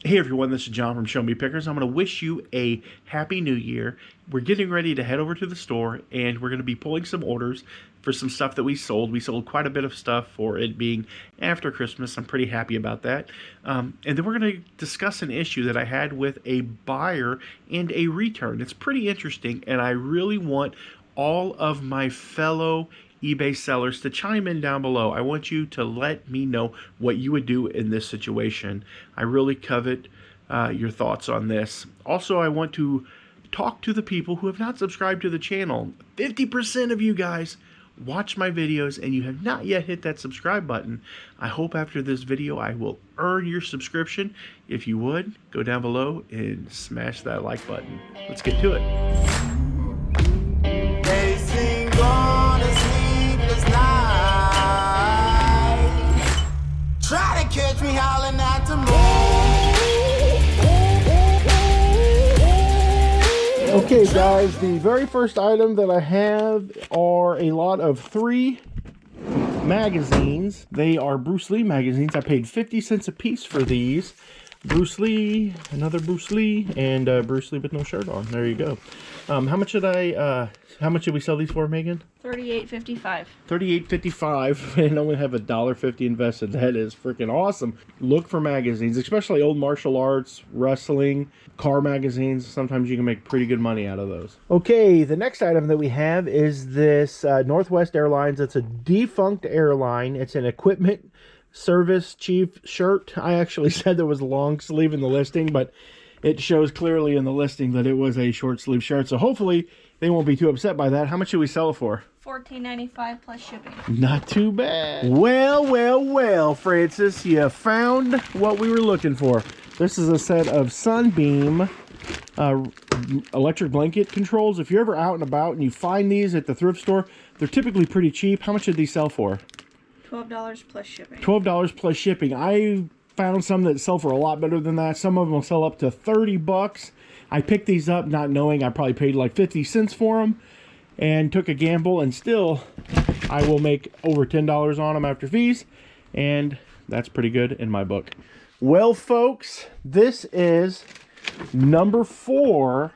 Hey everyone, this is John from Show Me Pickers. I'm going to wish you a happy new year. We're getting ready to head over to the store and we're going to be pulling some orders for some stuff that we sold. We sold quite a bit of stuff for it being after Christmas. I'm pretty happy about that. And then we're going to discuss an issue that I had with a buyer and a return. It's pretty interesting and I really want all of my fellow eBay sellers to chime in down below. I want you to let me know what you would do in this situation. I really covet your thoughts on this. Also, I want to talk to the people who have not subscribed to the channel. 50% of you guys watch my videos and you have not yet hit that subscribe button. I hope after this video I will earn your subscription. If you would, go down below and smash that like button. Let's get to it. Try to catch me howling at the moon. Okay guys, the very first item that I have are a lot of 3 magazines. They are Bruce Lee magazines. I paid 50 cents a piece for these. Bruce Lee, another Bruce Lee, and Bruce Lee with no shirt on. There you go. How much did we sell these for, Megan? $38.55. $38.55, and only have $1.50 invested. That is freaking awesome. Look for magazines, especially old martial arts, wrestling, car magazines. Sometimes you can make pretty good money out of those. Okay, the next item that we have is this Northwest Airlines. It's a defunct airline. It's an equipment service chief shirt. I actually said there was a long sleeve in the listing, but it shows clearly in the listing that it was a short sleeve shirt. So hopefully they won't be too upset by that. How much should we sell it for? $14.95 plus shipping. Not too bad. Well, Francis, you found what we were looking for. This is a set of Sunbeam electric blanket controls. If you're ever out and about and you find these at the thrift store, they're typically pretty cheap. How much did these sell for? $12 plus shipping. $12 plus shipping. I found some that sell for a lot better than that. Some of them will sell up to 30 bucks. I picked these up not knowing I probably paid like 50 cents for them and took a gamble, and still I will make over $10 on them after fees, and that's pretty good in my book. Well, folks, this is number 4.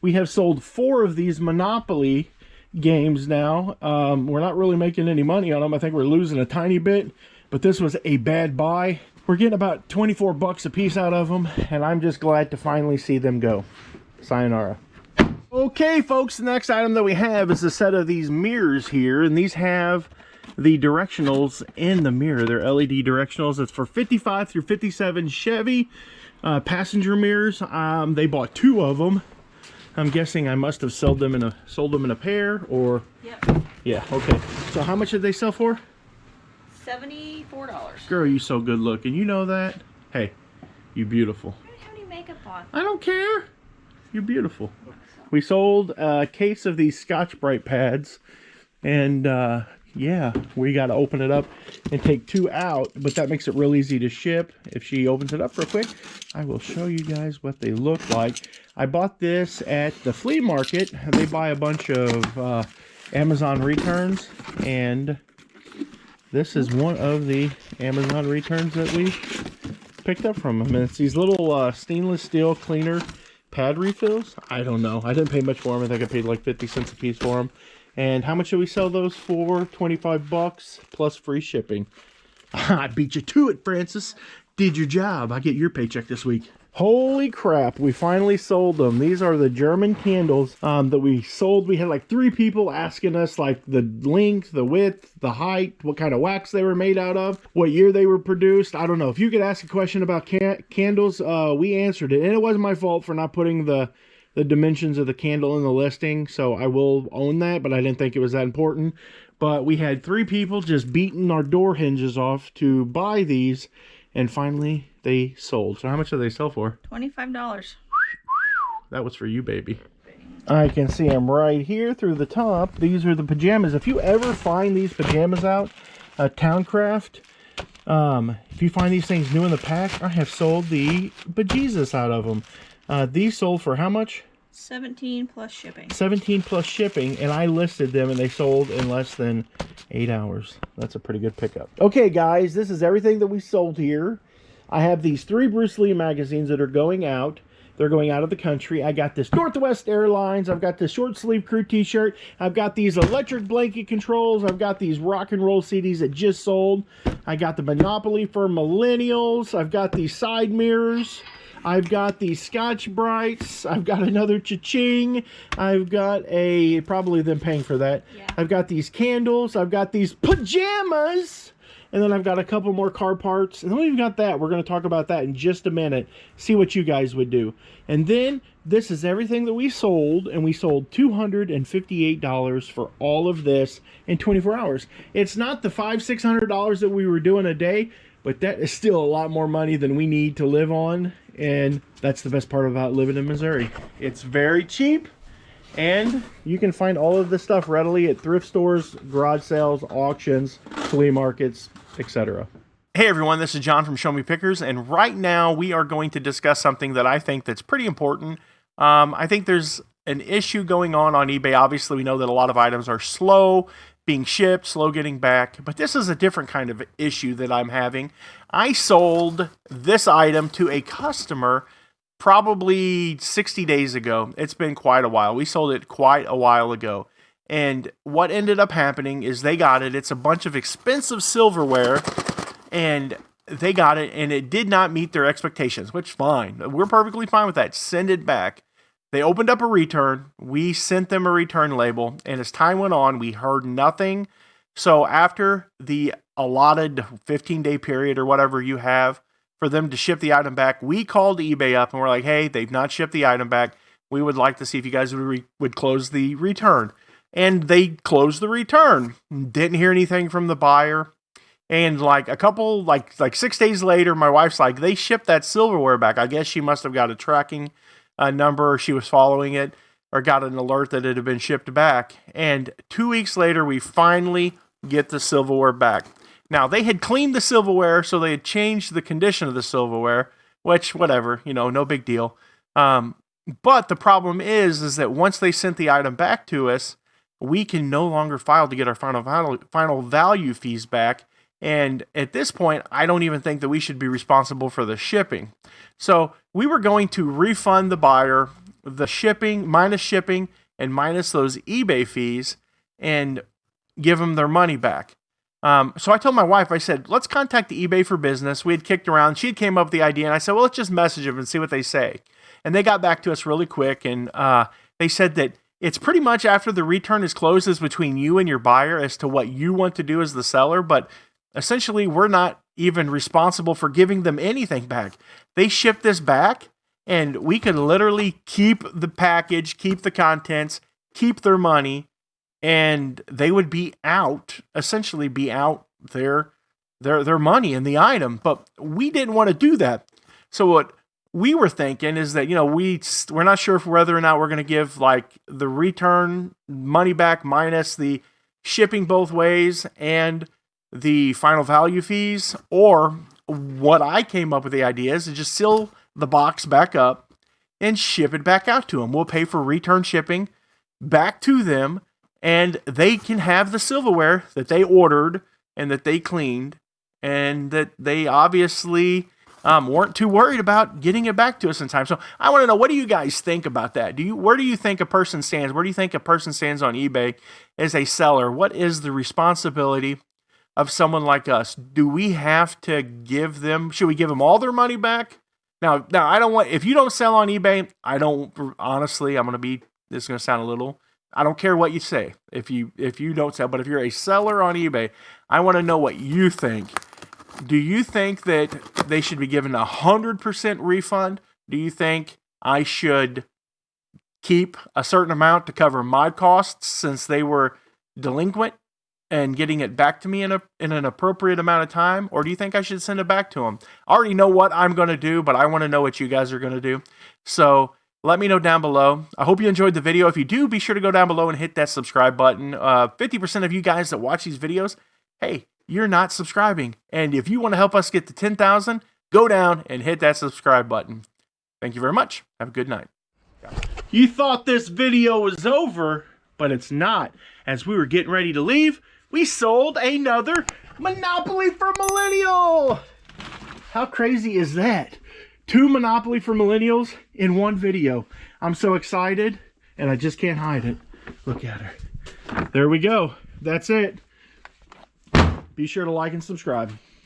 We have sold 4 of these Monopoly games now. We're not really making any money on them. I think we're losing a tiny bit, but this was a bad buy. We're getting about 24 bucks a piece out of them, and I'm just glad to finally see them go. Sayonara. Okay, folks, the next item that we have is a set of these mirrors here, and these have the directionals in the mirror. They're LED directionals. It's for 55 through 57 Chevy passenger mirrors. They bought 2 of them. I'm guessing I must have sold them in a pair, or Yep. Yeah. Okay. So how much did they sell for? $74. Girl, you so good looking. You know that. Hey, you beautiful. I don't have any makeup on. I don't care. You're beautiful. We sold a case of these Scotch-Brite pads, and yeah, we got to open it up and take 2 out, but that makes it real easy to ship. If she opens it up real quick, I will show you guys what they look like. I bought this at the flea market. They buy a bunch of Amazon returns, and this is one of the Amazon returns that we picked up from them. And it's these little stainless steel cleaner pad refills. I don't know. I didn't pay much for them. I think I paid like 50 cents a piece for them. And how much did we sell those for? 25 bucks plus free shipping. I beat you to it, Francis. Did your job. I get your paycheck this week. Holy crap, we finally sold them. These are the German candles that we sold. We had like 3 people asking us like the length, the width, the height, what kind of wax they were made out of, what year they were produced. I don't know. If you could ask a question about candles, we answered it. And it wasn't my fault for not putting the dimensions of the candle in the listing, so I will own that, but I didn't think it was that important. But we had 3 people just beating our door hinges off to buy these, and finally they sold. So how much did they sell for? $25. That was for you, baby. I can see them right here through the top. These are the pajamas. If you ever find these pajamas out at Towncraft, if you find these things new in the pack, I have sold the bejesus out of them. These sold for how much? $17 plus shipping. $17 plus shipping, and I listed them and they sold in less than 8 hours. That's a pretty good pickup. Okay, guys, this is everything that we sold here. I have these 3 Bruce Lee magazines that are going out. They're going out of the country. I got this Northwest Airlines. I've got this short sleeve crew t-shirt. I've got these electric blanket controls. I've got these rock and roll CDs that just sold. I got the Monopoly for Millennials. I've got these side mirrors. I've got these Scotch Brights. I've got another cha-ching. I've got a, probably them paying for that. Yeah. I've got these candles. I've got these pajamas. And then I've got a couple more car parts. And then we've got that. We're going to talk about that in just a minute. See what you guys would do. And then this is everything that we sold. And we sold $258 for all of this in 24 hours. It's not the $500-600 that we were doing a day. But that is still a lot more money than we need to live on. And that's the best part about living in Missouri. It's very cheap. And you can find all of this stuff readily at thrift stores, garage sales, auctions, flea markets, etc. Hey everyone, this is John from Show Me Pickers, and right now we are going to discuss something that I think that's pretty important. I think there's an issue going on eBay. Obviously, we know that a lot of items are slow being shipped, slow getting back, but this is a different kind of issue that I'm having. I sold this item to a customer probably 60 days ago. It's been quite a while. We sold it quite a while ago. And what ended up happening is they got it. It's a bunch of expensive silverware. And they got it. And it did not meet their expectations. Which, fine. We're perfectly fine with that. Send it back. They opened up a return. We sent them a return label. And as time went on, we heard nothing. So after the allotted 15-day period or whatever you have for them to ship the item back, we called eBay up and we're like, hey, they've not shipped the item back. We would like to see if you guys would close the return. And they closed the return. Didn't hear anything from the buyer. And like a couple, like 6 days later, my wife's like, they shipped that silverware back. I guess she must have got a tracking number. She was following it or got an alert that it had been shipped back. And 2 weeks later, we finally get the silverware back. Now, they had cleaned the silverware, so they had changed the condition of the silverware, which, whatever, no big deal. But the problem is that once they sent the item back to us, we can no longer file to get our final value fees back. And at this point, I don't even think that we should be responsible for the shipping. So we were going to refund the buyer the shipping, and minus those eBay fees, and give them their money back. So I told my wife, I said, let's contact the eBay for Business. We had kicked around. She had came up with the idea, and I said, well, let's just message them and see what they say. And they got back to us really quick, and they said that it's pretty much after the return is closed is between you and your buyer as to what you want to do as the seller, but essentially we're not even responsible for giving them anything back. They shipped this back, and we could literally keep the package, keep the contents, keep their money, and they would be out, essentially be out their money in the item. But we didn't want to do that. So what we were thinking is that, we're not sure whether or not we're going to give like the return money back minus the shipping both ways and the final value fees, or what I came up with the idea is to just seal the box back up and ship it back out to them. We'll pay for return shipping back to them, and they can have the silverware that they ordered and that they cleaned, and that they obviously weren't too worried about getting it back to us in time. So I want to know, what do you guys think about that? Where do you think a person stands? Where do you think a person stands on eBay as a seller? What is the responsibility of someone like us? Do we have to give them, should we give them all their money back? Now I don't want, if you don't sell on eBay, honestly, this is going to sound a little, I don't care what you say if you don't sell, but if you're a seller on eBay, I want to know what you think. Do you think that they should be given 100% refund? Do you think I should keep a certain amount to cover my costs since they were delinquent and getting it back to me in an appropriate amount of time? Or do you think I should send it back to them? I already know what I'm going to do, but I want to know what you guys are going to do. So let me know down below. I hope you enjoyed the video. If you do, be sure to go down below and hit that subscribe button. 50% of you guys that watch these videos, hey, you're not subscribing. And if you want to help us get to 10,000, go down and hit that subscribe button. Thank you very much. Have a good night. You thought this video was over, but it's not. As we were getting ready to leave, we sold another Monopoly for Millennial. How crazy is that? 2 Monopoly for Millennials in one video. I'm so excited, and I just can't hide it. Look at her. There we go. That's it. Be sure to like and subscribe.